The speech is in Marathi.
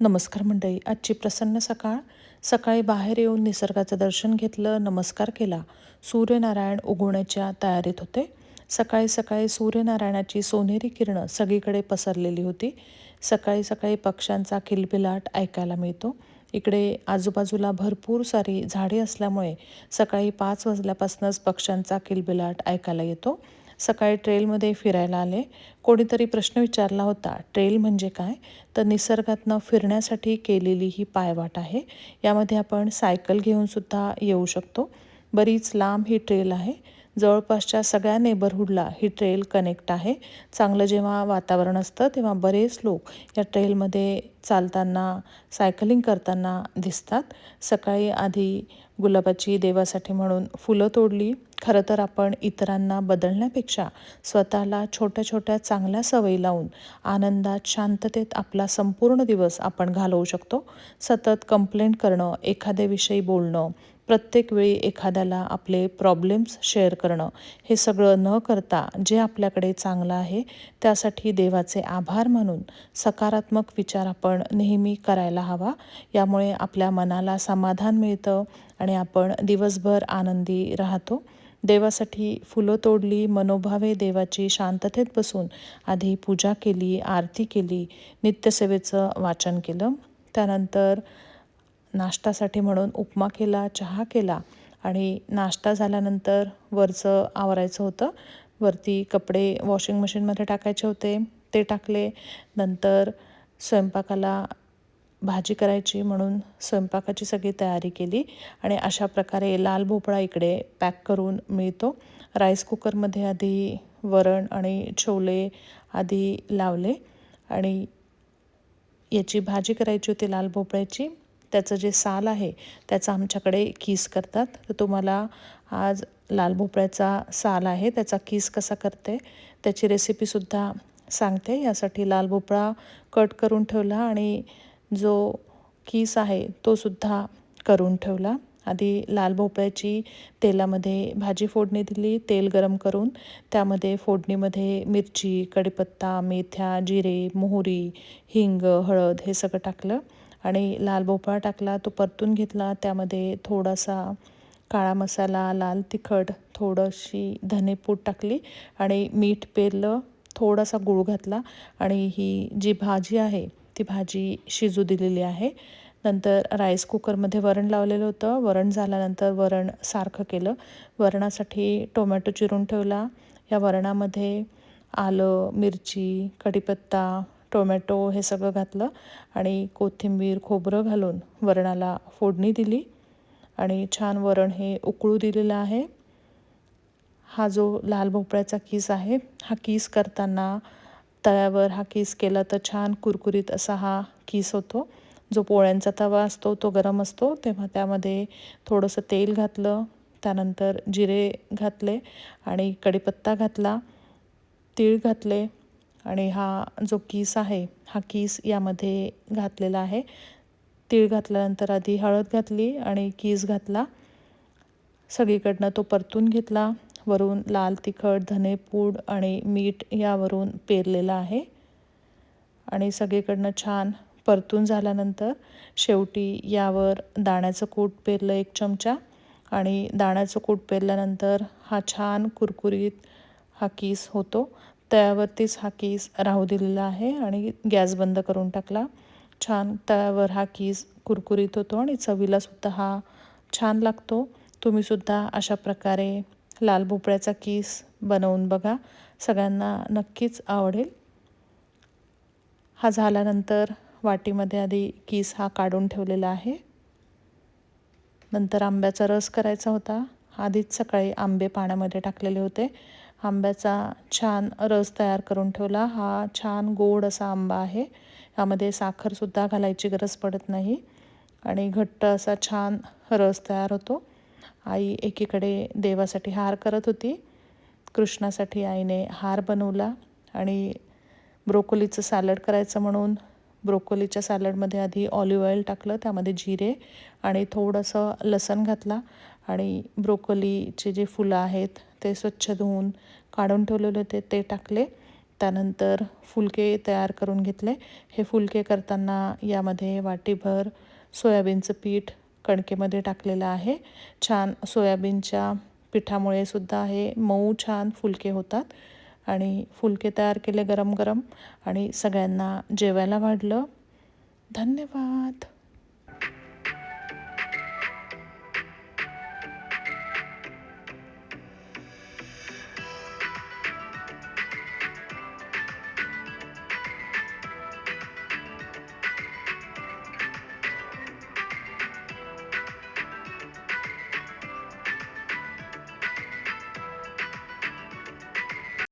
नमस्कार मंडळी. आजची प्रसन्न सकाळ. सकाळी बाहेर येऊन निसर्गाचं दर्शन घेतलं, नमस्कार केला. सूर्यनारायण उगवण्याच्या तयारीत होते. सकाळी सकाळी सूर्यनारायणाची सोनेरी किरणं सगळीकडे पसरलेली होती. सकाळी सकाळी पक्ष्यांचा किलबिलाट ऐकायला मिळतो. इकडे आजूबाजूला भरपूर सारी झाडे असल्यामुळे सकाळी 5 वाजल्यापासूनच पक्ष्यांचा किलबिलाट ऐकायला येतो. सकाळी ट्रेलमध्ये फिरायला आले. कोणीतरी प्रश्न विचारला होता, ट्रेल म्हणजे काय? तर निसर्गातनं फिरण्यासाठी केलेली ही पायवाट आहे. यामध्ये आपण सायकल घेऊन सुद्धा येऊ शकतो. बरीच लांब ही ट्रेल आहे. जवळपासच्या सगळ्या नेबरहूडला ही ट्रेल कनेक्ट आहे. चांगलं जेव्हा वातावरण असतं तेव्हा बरेच लोक या ट्रेलमध्ये चालताना, सायकलिंग करताना दिसतात. सकाळी आधी गुलाबाची देवासाठी म्हणून फुलं तोडली. खरं तर आपण इतरांना बदलण्यापेक्षा स्वतःला छोट्या छोट्या चांगल्या सवयी लावून आनंदात, शांततेत आपला संपूर्ण दिवस आपण घालवू शकतो. सतत कंप्लेंट करणं, एखाद्याविषयी बोलणं, प्रत्येक वेळी एखाद्याला आपले प्रॉब्लेम्स शेअर करणं, हे सगळं न करता जे आपल्याकडे चांगलं आहे त्यासाठी देवाचे आभार मानून सकारात्मक विचार आपण नेहमी करायला हवा. यामुळे आपल्या मनाला समाधान मिळतं आणि आपण दिवसभर आनंदी राहतो. देवासाठी फुलं तोडली, मनोभावे देवाची शांततेत बसून आधी पूजा केली, आरती केली, नित्यसेवेचं वाचन केलं. त्यानंतर नाश्त्यासाठी म्हणून उपमा केला, चहा केला आणि नाश्ता झाल्यानंतर वरचं आवरायचं होतं. वरती कपडे वॉशिंग मशीनमध्ये टाकायचे होते, ते टाकले. नंतर स्वयंपाकाला भाजी करायची म्हणून स्वयंपाकाची सगळी तयारी केली आणि अशा प्रकारे लाल भोपळा इकडे पॅक करून मिळतो. राईस कुकरमध्ये आधी वरण आणि छोले आधी लावले आणि याची भाजी करायची होती लाल भोपळ्याची. त्याचं जे साल आहे त्याचा आमच्याकडे किस करतात. तर तुम्हाला आज लाल भोपळ्याचा साल आहे त्याचा किस कसा करते त्याची रेसिपीसुद्धा सांगते. यासाठी लाल भोपळा कट करून ठेवला आणि जो किस आहे तो सुद्धा करून ठेवला. आधी लाल भोपळ्याची तेलामध्ये भाजी फोडणी दिली. तेल गरम करून त्यामध्ये फोडणीमध्ये मिरची, कढीपत्ता, मेथ्या, जिरे, मोहरी, हिंग, हळद हे सगळं टाकलं आणि लाल भोपळा टाकला, तो परतून घेतला. त्यामध्ये थोडासा काळा मसाला, लाल तिखट, थोडीशी धनेपूड टाकली आणि मीठ पेरलं, थोडासा गूळ घातला आणि ही जी भाजी आहे ती भाजी शिजू दिलेली आहे. नंतर राईस कुकरमध्ये वरण लावलेलं होतं. वरण झाल्यानंतर वरण सारखं केलं. वरणासाठी टोमॅटो चिरून ठेवला. या वरणामध्ये आलं, मिरची, कढीपत्ता, टोमॅटो हे सगळं घातलं आणि कोथिंबीर, खोबरं घालून वरणाला फोडणी दिली आणि छान वरण हे उकळू दिलेलं आहे. हा जो लाल भोपळ्याचा किस आहे, हा किस करताना तव्यावर हा किस केला तर छान कुरकुरीत असा हा किस होतो. जो पोळ्यांचा तवा असतो तो गरम असतो तेव्हा त्यामध्ये थोडंसं तेल घातलं, त्यानंतर जिरे घातले आणि कढीपत्ता घातला, तीळ घातले आणि हा जो किस आहे हा किस यामध्ये घातलेला आहे. तीळ घातल्यानंतर आधी हळद घातली आणि किस घातला. सगळीकडनं तो परतून घेतला. वरून लाल तिखट, धनेपूड आणि मीठ यावरून पेरलेलं आहे आणि सगळीकडनं छान परतून झाल्यानंतर शेवटी यावर दाण्याचं कूट पेरलं 1 चमचा आणि दाण्याचं कूट पेरल्यानंतर हा छान कुरकुरीत हा किस होतो. तव्यावरतीच हा किस राहू दिलेला आहे आणि गॅस बंद करून टाकला. छान तव्यावर हा किस कुरकुरीत होतो आणि चवीलासुद्धा हा छान लागतो. तुम्हीसुद्धा अशा प्रकारे लाल भोपळ्याचा किस बनवून बघा, सगळ्यांना नक्कीच आवडेल. हा झाल्यानंतर वाटीमध्ये आधी किस हा काढून ठेवलेला आहे. नंतर आंब्याचा रस करायचा होता. आधीच सकाळी आंबे पाण्यामध्ये टाकलेले होते. आंब्याचा छान रस तयार करून ठेवला. हा छान गोड असा आंबा आहे. यामध्ये साखरसुद्धा घालायची गरज पडत नाही आणि घट्ट असा छान रस तयार होतो. आई एकीकडे देवासाठी हार करत होती. कृष्णासाठी आईने हार बनवला आणि ब्रोकोलीचं सॅलड करायचं म्हणून ब्रोकोलीच्या सॅलडमध्ये आधी ऑलिव्ह ऑइल टाकलं, त्यामध्ये जिरे आणि थोडंसं लसूण घातला आणि ब्रोकोलीचे जे फुलं आहेत ते स्वच्छ धुवून काढून ठेवलेले होते ते टाकले. त्यानंतर फुलके तयार करून घेतले. हे फुलके करताना यामध्ये वाटीभर सोयाबीनचं पीठ कणकेमध्ये टाकलेलं आहे. छान सोयाबीनच्या पिठामुळे सुद्धा हे मऊ छान फुलके होतात. आणि फुलके तयार केले गरम गरम आणि सगळ्यांना जेवायला वाढलं. धन्यवाद.